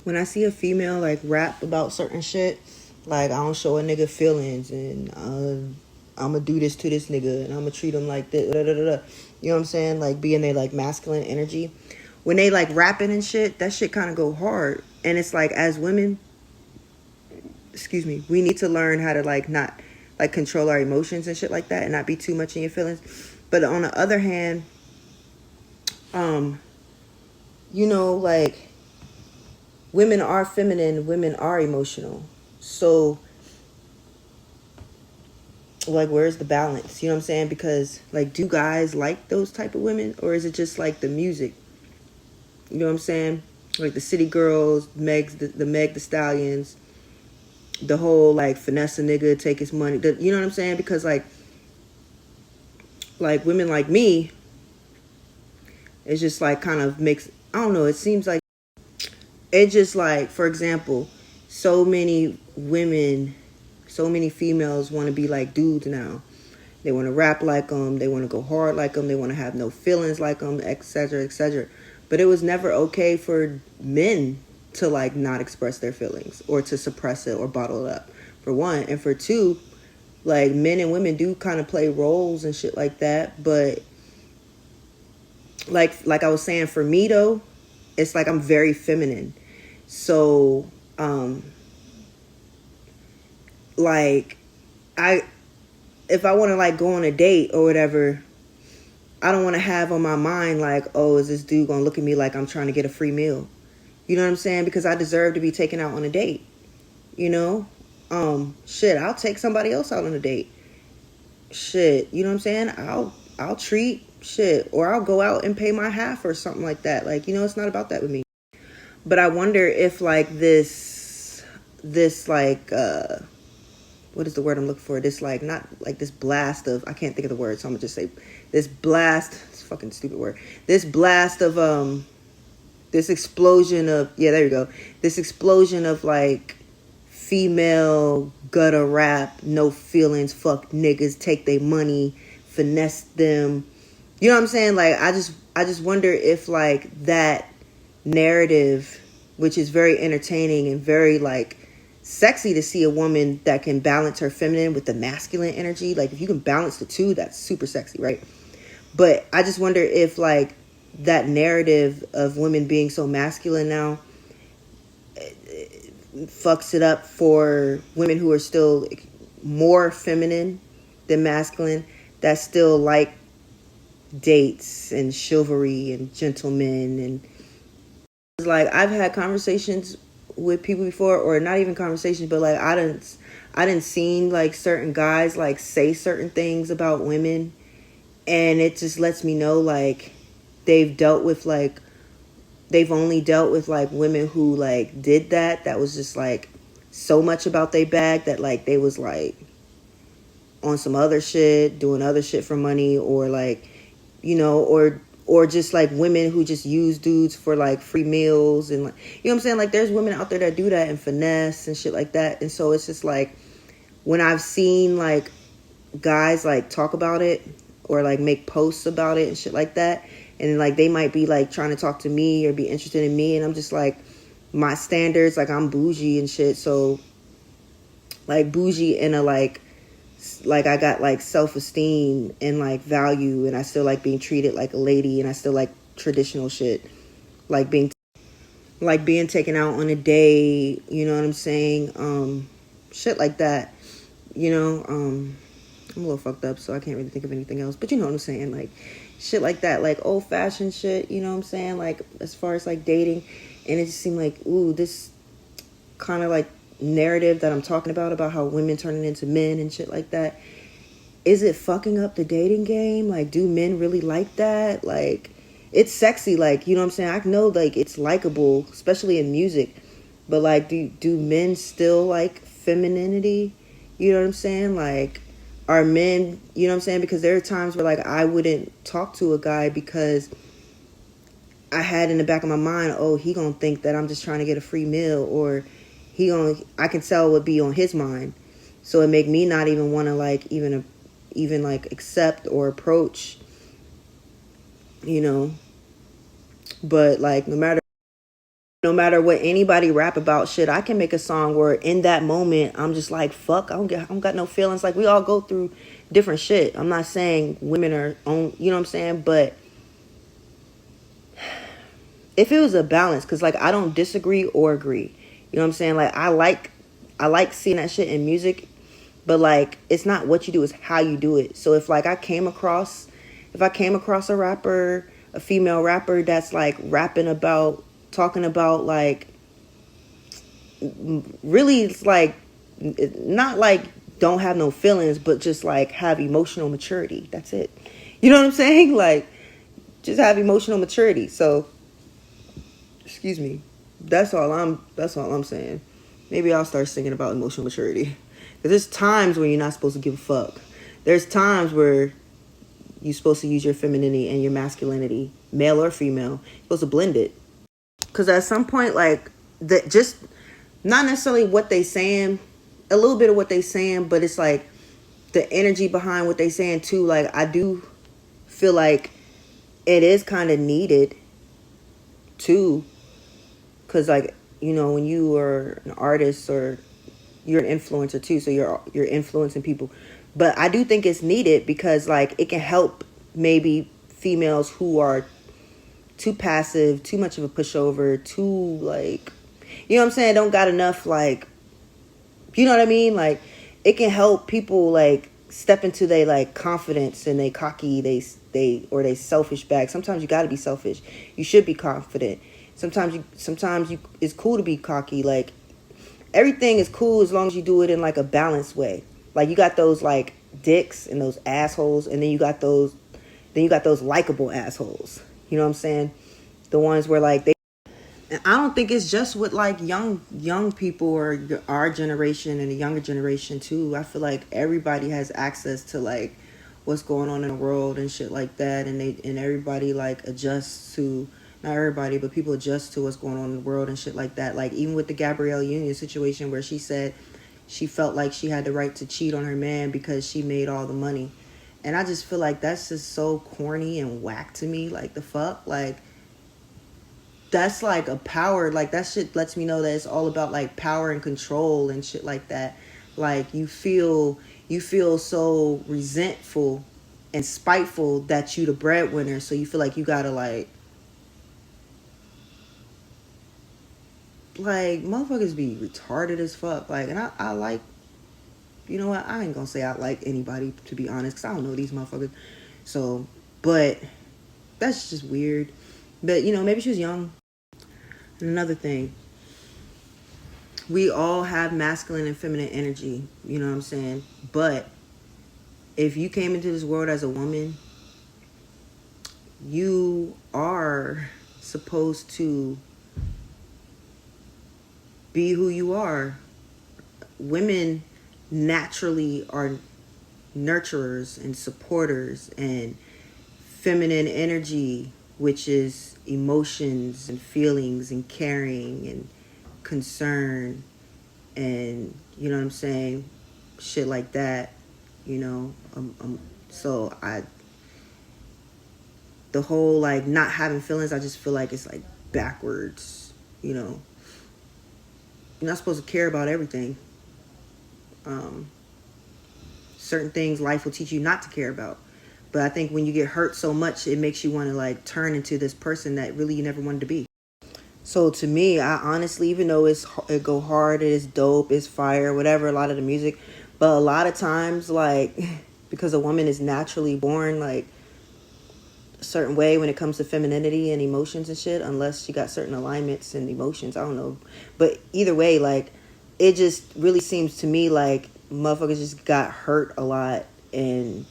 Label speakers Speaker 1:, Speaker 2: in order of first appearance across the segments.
Speaker 1: when I see a female like rap about certain shit, like I don't show a nigga feelings, and I'm gonna do this to this nigga, and I'm gonna treat him like this. Da, da, da, da. You know what I'm saying? Like being they like masculine energy. When they like rapping and shit, that shit kind of go hard. And it's like as women, excuse me, we need to learn how to like not like control our emotions and shit like that, and not be too much in your feelings. But on the other hand, like women are feminine, women are emotional. So like where's the balance? You know what I'm saying? Because like do guys like those type of women, or is it just like the music? You know what I'm saying? Like the City Girls, the Meg the Stallions, the whole like finesse a nigga, take his money. You know what I'm saying? Because like women like me, it's just like kind of makes, I don't know, it seems like it just like, for example, so many women, so many females want to be like dudes now. They want to rap like them, they want to go hard like them, they want to have no feelings like them, etc., etc. But it was never okay for men to like not express their feelings or to suppress it or bottle it up, for one. And for two, like men and women do kind of play roles and shit like that. But like I was saying, for me though, it's like I'm very feminine. So like if I want to like go on a date or whatever, I don't want to have on my mind like, oh, is this dude gonna look at me like I'm trying to get a free meal? You know what I'm saying? Because I deserve to be taken out on a date. You know? Shit, I'll take somebody else out on a date. Shit, you know what I'm saying? I'll treat shit, or I'll go out and pay my half or something like that. Like, you know, it's not about that with me. But I wonder if like this like what is the word I'm looking for? This like, not like this blast of, I can't think of the word, so I'm gonna just say this blast, it's a fucking stupid word. This blast of this explosion of, yeah, there you go. This explosion of like female gutter rap, no feelings, fuck niggas, take their money, finesse them. You know what I'm saying? Like I just wonder if like that narrative, which is very entertaining and very like sexy to see a woman that can balance her feminine with the masculine energy. Like if you can balance the two, that's super sexy, right? But I just wonder if like that narrative of women being so masculine now fucks it up for women who are still more feminine than masculine, that still like dates and chivalry and gentlemen. And it's like I've had conversations with people before, or not even conversations, but like I didn't seen like certain guys like say certain things about women, and it just lets me know like they've only dealt with like women who like did that was just like so much about their bag that like they was like on some other shit, doing other shit for money, or like, you know, or just like women who just use dudes for like free meals, and like, you know what I'm saying? Like there's women out there that do that and finesse and shit like that. And so it's just like when I've seen like guys like talk about it or like make posts about it and shit like that, and like they might be like trying to talk to me or be interested in me, and I'm just like, my standards, like I'm bougie and shit, so like bougie in a like I got like self-esteem and like value, and I still like being treated like a lady, and I still like traditional shit, like being taken out on a date, you know what I'm saying? Shit like that, you know. I'm a little fucked up, so I can't really think of anything else, but you know what I'm saying, like shit like that, like old-fashioned shit, you know what I'm saying, like as far as like dating. And it just seemed like, ooh, this kind of like narrative that I'm talking about how women turning into men and shit like that, is it fucking up the dating game? Like, do men really like that? Like, it's sexy, like, you know what I'm saying? I know like it's likable, especially in music, but like do men still like femininity? You know what I'm saying? Like, are men, you know what I'm saying? Because there are times where like I wouldn't talk to a guy because I had in the back of my mind, oh, he gonna think that I'm just trying to get a free meal, or I can tell what be on his mind. So it make me not even want to like even like accept or approach, you know. But like no matter No matter what anybody rap about, shit, I can make a song where in that moment I'm just like, fuck, I don't got no feelings. Like, we all go through different shit. I'm not saying women are on, you know what I'm saying? But if it was a balance, because like I don't disagree or agree. You know what I'm saying? Like, I like seeing that shit in music, but like it's not what you do, it's how you do it. So if like if I came across a rapper, a female rapper that's like rapping about, talking about like, really, it's like not like don't have no feelings, but just like have emotional maturity. That's it. You know what I'm saying? Like, just have emotional maturity. So, excuse me. That's all I'm saying. Maybe I'll start singing about emotional maturity. Because there's times when you're not supposed to give a fuck. There's times where you're supposed to use your femininity and your masculinity, male or female. You're supposed to blend it. Because at some point, like, that just not necessarily what they saying, a little bit of what they saying, but it's like the energy behind what they saying too. Like, I do feel like it is kind of needed too, because like, you know, when you are an artist or you're an influencer too, so you're influencing people. But I do think it's needed because like it can help maybe females who are too passive, too much of a pushover, too like, you know what I'm saying, don't got enough, like, you know what I mean? Like, it can help people like step into their like confidence and they cocky, they selfish bag. Sometimes you got to be selfish. You should be confident. Sometimes you it's cool to be cocky. Like, everything is cool as long as you do it in like a balanced way. Like, you got those like dicks and those assholes, and then you got those likable assholes. You know what I'm saying? The ones where like and I don't think it's just with like young people or our generation and the younger generation too. I feel like everybody has access to like what's going on in the world and shit like that, and everybody like adjusts to, not everybody, but people adjust to what's going on in the world and shit like that. Like, even with the Gabrielle Union situation where she said she felt like she had the right to cheat on her man because she made all the money. And I just feel like that's just so corny and whack to me. Like, the fuck? Like, that's like a power, like, that shit lets me know that it's all about like power and control and shit like that. Like, you feel so resentful and spiteful that you the breadwinner, so you feel like you gotta like motherfuckers be retarded as fuck. Like, and I like, you know what, I ain't gonna say I like anybody, to be honest, because I don't know these motherfuckers. So, but that's just weird. But, you know, maybe she was young. And another thing, we all have masculine and feminine energy, you know what I'm saying? But if you came into this world as a woman, you are supposed to be who you are. Women naturally are nurturers and supporters and feminine energy, which is emotions and feelings and caring and concern and, you know what I'm saying, shit like that, you know. So the whole like not having feelings, I just feel like it's like backwards, you know. You're not supposed to care about everything. Certain things life will teach you not to care about. But I think when you get hurt so much, it makes you want to like turn into this person that really you never wanted to be. So to me, I honestly, even though it go hard, it's dope, it's fire, whatever, a lot of the music, but a lot of times, like, because a woman is naturally born like a certain way when it comes to femininity and emotions and shit, unless she got certain alignments and emotions, I don't know. But either way, like, it just really seems to me like motherfuckers just got hurt a lot and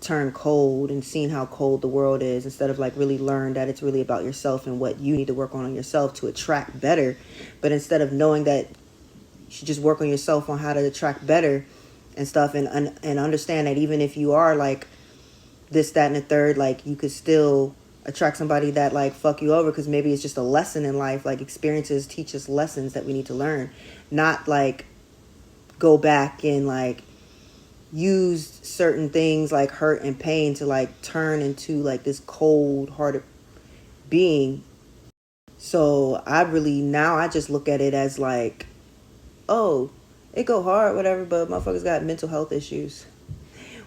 Speaker 1: turn cold and seeing how cold the world is, instead of like really learn that it's really about yourself and what you need to work on yourself to attract better. But instead of knowing that you should just work on yourself on how to attract better and stuff, and understand that even if you are like this, that, and the third, like, you could still attract somebody that like fuck you over, because maybe it's just a lesson in life. Like, experiences teach us lessons that we need to learn, not like go back and like use certain things like hurt and pain to like turn into like this cold hearted being. So I just look at it as like, oh, it go hard, whatever, but motherfuckers got mental health issues.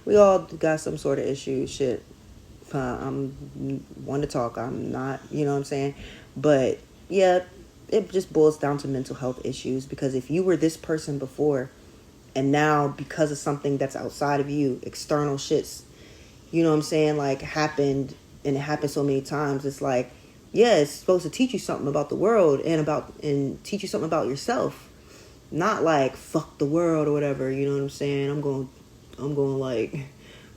Speaker 1: We all got some sort of issue. Shit. I'm one to talk. I'm not, you know what I'm saying? But yeah, it just boils down to mental health issues, because if you were this person before and now because of something that's outside of you, external shits, you know what I'm saying, like happened, and it happened so many times, it's like, yeah, it's supposed to teach you something about the world and teach you something about yourself. Not like fuck the world or whatever, you know what I'm saying? I'm going like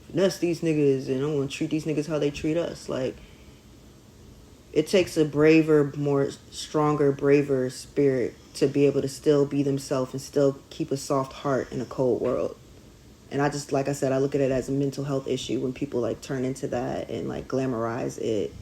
Speaker 1: finesse these niggas and I'm gonna treat these niggas how they treat us. Like, it takes a braver spirit to be able to still be themselves and still keep a soft heart in a cold world. And I just, like I said, I look at it as a mental health issue when people like turn into that and like glamorize it